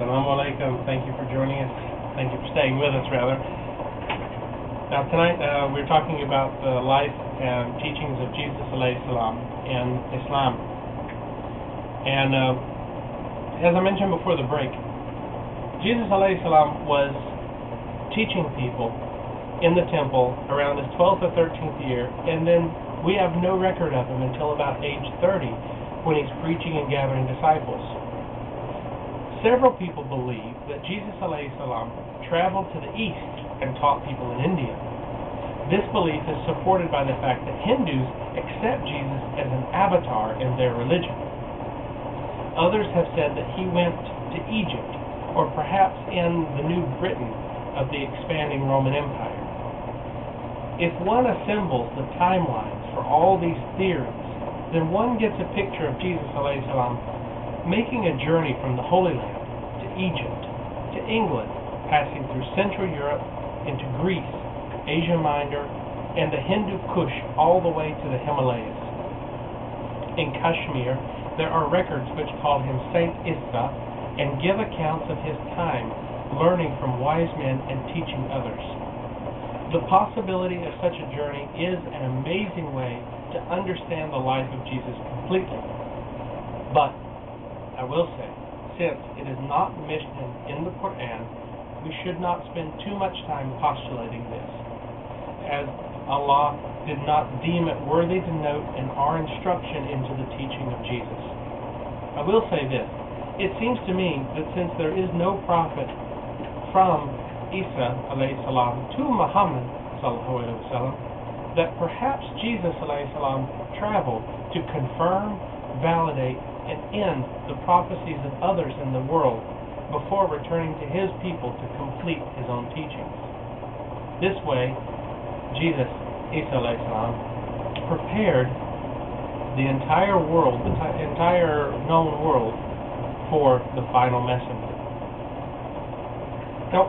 Assalamu alaikum. Thank you for joining us. Thank you for staying with us, rather. Now, tonight we're talking about the life and teachings of Jesus alayhi salam in Islam. And as I mentioned before the break, Jesus alayhi salam was teaching people in the temple around his 12th or 13th year, and then we have no record of him until about age 30 when he's preaching and gathering disciples. Several people believe that Jesus alayhi salam traveled to the east and taught people in India. This belief is supported by the fact that Hindus accept Jesus as an avatar in their religion. Others have said that he went to Egypt, or perhaps in the New Britain of the expanding Roman Empire. If one assembles the timelines for all these theories, then one gets a picture of Jesus alayhi salam making a journey from the Holy Land to Egypt, to England, passing through Central Europe, into Greece, Asia Minor, and the Hindu Kush all the way to the Himalayas. In Kashmir, there are records which call him Saint Issa and give accounts of his time learning from wise men and teaching others. The possibility of such a journey is an amazing way to understand the life of Jesus completely. But I will say, since it is not mentioned in the Qur'an, we should not spend too much time postulating this, as Allah did not deem it worthy to note in our instruction into the teaching of Jesus. I will say this, it seems to me that since there is no prophet from Isa alayhi salam to Muhammad sallallahu alayhi wa sallam, that perhaps Jesus alayhi salam traveled to confirm, validate, and end the prophecies of others in the world before returning to his people to complete his own teachings. This way, Jesus, Isa alayhi salam, prepared the entire world, the entire known world, for the final messenger. Now,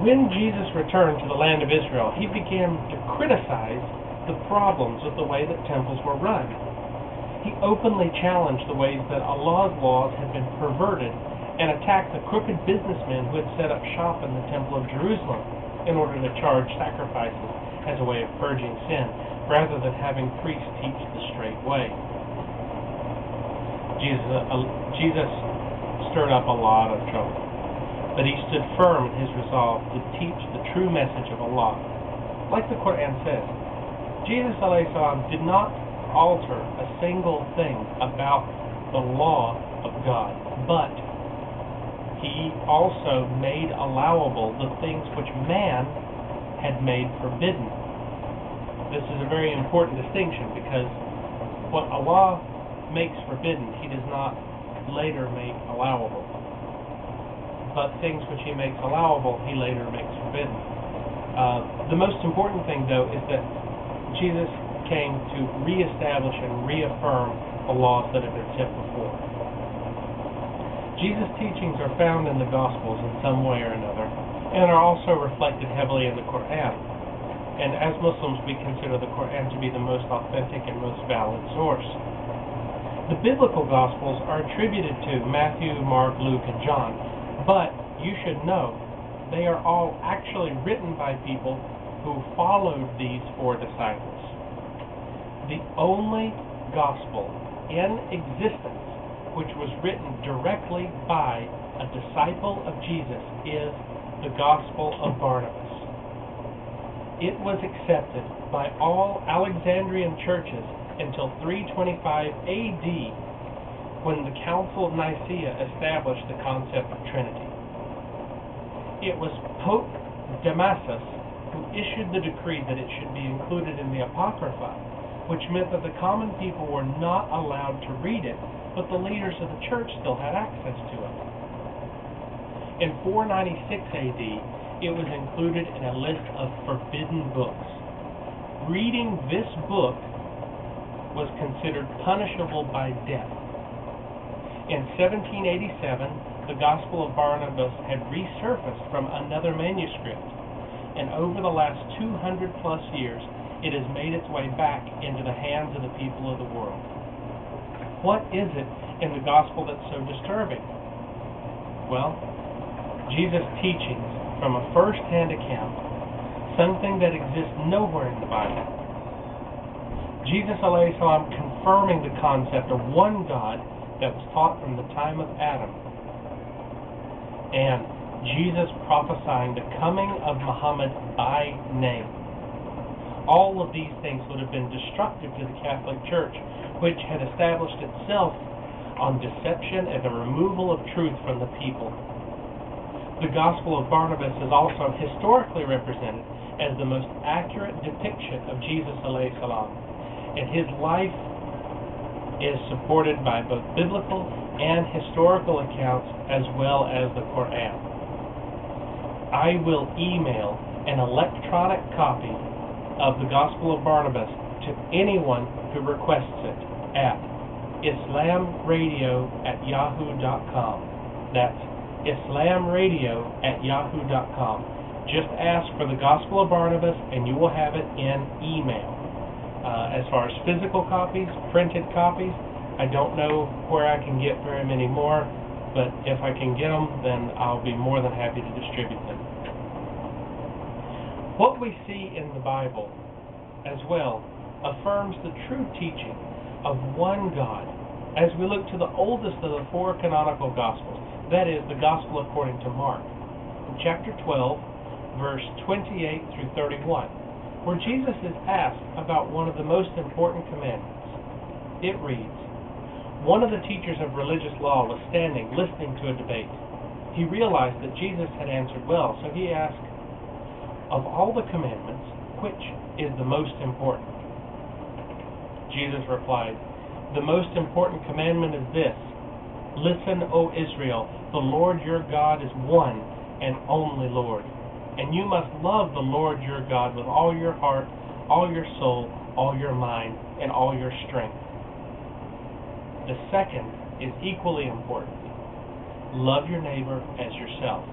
when Jesus returned to the land of Israel, he began to criticize the problems with the way that temples were run. He openly challenged the ways that Allah's laws had been perverted and attacked the crooked businessmen who had set up shop in the Temple of Jerusalem in order to charge sacrifices as a way of purging sin, rather than having priests teach the straight way. Jesus stirred up a lot of trouble, but he stood firm in his resolve to teach the true message of Allah. Like the Qur'an says, Jesus alayhi salam did not alter a single thing about the law of God, but he also made allowable the things which man had made forbidden. This is a very important distinction, because what Allah makes forbidden, he does not later make allowable. But things which he makes allowable, he later makes forbidden. The most important thing, though, is that Jesus came to reestablish and reaffirm the laws that had been set before. Jesus' teachings are found in the Gospels in some way or another, and are also reflected heavily in the Qur'an. And as Muslims, we consider the Qur'an to be the most authentic and most valid source. The biblical Gospels are attributed to Matthew, Mark, Luke, and John, but you should know they are all actually written by people who followed these four disciples. The only Gospel in existence which was written directly by a disciple of Jesus is the Gospel of Barnabas. It was accepted by all Alexandrian churches until 325 AD, when the Council of Nicaea established the concept of Trinity. It was Pope Damasus who issued the decree that it should be included in the Apocrypha, which meant that the common people were not allowed to read it, but the leaders of the church still had access to it. In 496 AD, it was included in a list of forbidden books. Reading this book was considered punishable by death. In 1787, the Gospel of Barnabas had resurfaced from another manuscript, and over the last 200 plus years, it has made its way back into the hands of the people of the world. What is it in the Gospel that's so disturbing? Well, Jesus' teachings from a first-hand account, something that exists nowhere in the Bible. Jesus alayhi salam confirming the concept of one God that was taught from the time of Adam. And Jesus prophesying the coming of Muhammad by name. All of these things would have been destructive to the Catholic Church, which had established itself on deception and the removal of truth from the people. The Gospel of Barnabas is also historically represented as the most accurate depiction of Jesus alayhi salam, and his life is supported by both biblical and historical accounts as well as the Qur'an. I will email an electronic copy of the Gospel of Barnabas to anyone who requests it at islamradio@yahoo.com. That's islamradio@yahoo.com. Just ask for the Gospel of Barnabas and you will have it in email. As far as physical copies, printed copies, I don't know where I can get very many more, but if I can get them, then I'll be more than happy to distribute them. What we see in the Bible as well affirms the true teaching of one God as we look to the oldest of the four canonical Gospels, that is, the Gospel according to Mark, in chapter 12, verse 28 through 31, where Jesus is asked about one of the most important commandments. It reads, one of the teachers of religious law was standing listening to a debate. He realized that Jesus had answered well, so he asked, of all the commandments, which is the most important? Jesus replied, the most important commandment is this, listen, O Israel, the Lord your God is one and only Lord, and you must love the Lord your God with all your heart, all your soul, all your mind, and all your strength. The second is equally important. Love your neighbor as yourself.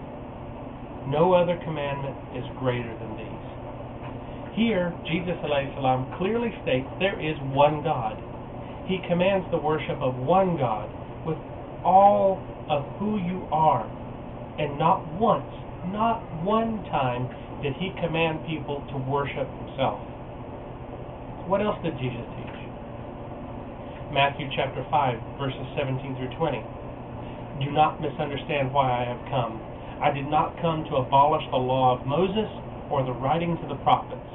No other commandment is greater than these. Here, Jesus alayhi salam clearly states there is one God. He commands the worship of one God with all of who you are. And not once, not one time did he command people to worship himself. What else did Jesus teach? Matthew chapter 5, verses 17 through 20. Do not misunderstand why I have come. I did not come to abolish the law of Moses or the writings of the prophets.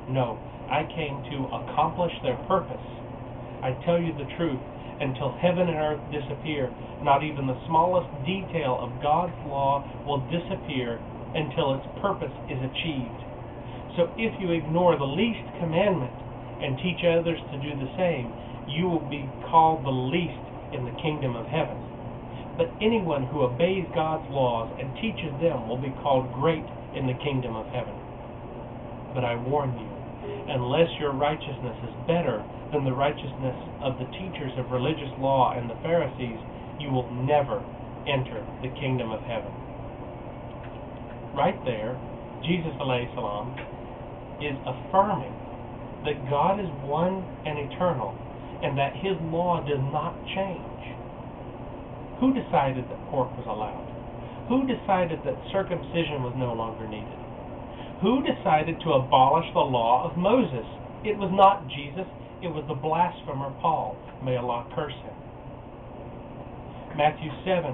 No, I came to accomplish their purpose. I tell you the truth, until heaven and earth disappear, not even the smallest detail of God's law will disappear until its purpose is achieved. So if you ignore the least commandment and teach others to do the same, you will be called the least in the kingdom of heaven. But anyone who obeys God's laws and teaches them will be called great in the kingdom of heaven. But I warn you, unless your righteousness is better than the righteousness of the teachers of religious law and the Pharisees, you will never enter the kingdom of heaven. Right there, Jesus alayhi salam is affirming that God is one and eternal, and that his law does not change. Who decided that pork was allowed? Who decided that circumcision was no longer needed? Who decided to abolish the law of Moses? It was not Jesus, it was the blasphemer Paul. May Allah curse him. Matthew 7,